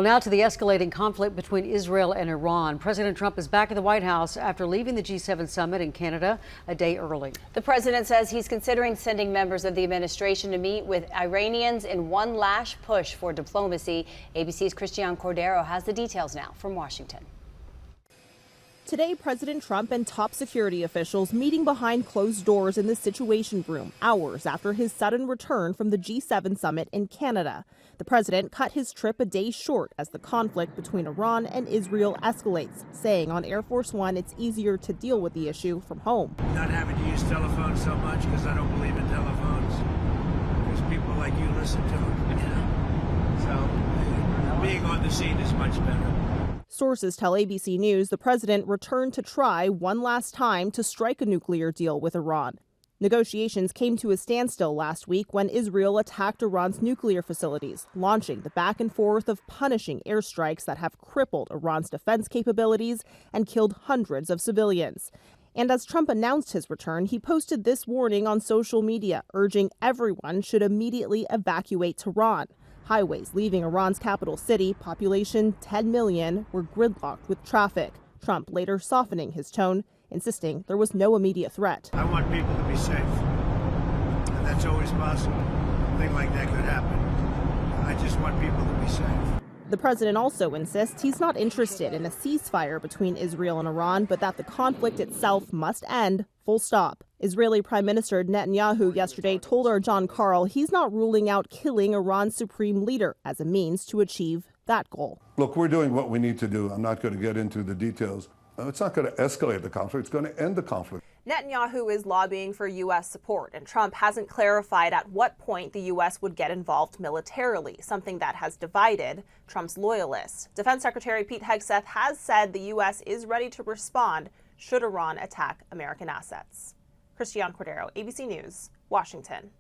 Well, now to the escalating conflict between Israel and Iran. President Trump is back at the White House after leaving the G7 summit in Canada a day early. The president says he's considering sending members of the administration to meet with Iranians in one last push for diplomacy. ABC's Christian Cordero has the details now from Washington. Today, President Trump and top security officials meeting behind closed doors in the Situation Room, hours after his sudden return from the G7 summit in Canada. The president cut his trip a day short as the conflict between Iran and Israel escalates, saying on Air Force One it's easier to deal with the issue from home. Not having to use telephones so much because I don't believe in telephones. Because people like you listen to them. So being on the scene is much better. Sources tell ABC News the president returned to try one last time to strike a nuclear deal with Iran. Negotiations came to a standstill last week when Israel attacked Iran's nuclear facilities, launching the back and forth of punishing airstrikes that have crippled Iran's defense capabilities and killed hundreds of civilians. And as Trump announced his return, he posted this warning on social media, urging everyone should immediately evacuate Tehran. Highways leaving Iran's capital city, population 10 million, were gridlocked with traffic. Trump later softening his tone, insisting there was no immediate threat. I want people to be safe, and that's always possible. A thing like that could happen. I just want people to be safe. The president also insists he's not interested in a ceasefire between Israel and Iran, but that the conflict itself must end, full stop. Israeli Prime Minister Netanyahu yesterday told our John Carl he's not ruling out killing Iran's supreme leader as a means to achieve that goal. Look, we're doing what we need to do. I'm not going to get into the details. It's not going to escalate the conflict. It's going to end the conflict. Netanyahu is lobbying for U.S. support, and Trump hasn't clarified at what point the U.S. would get involved militarily, something that has divided Trump's loyalists. Defense Secretary Pete Hegseth has said the U.S. is ready to respond should Iran attack American assets. Christian Cordero, ABC News, Washington.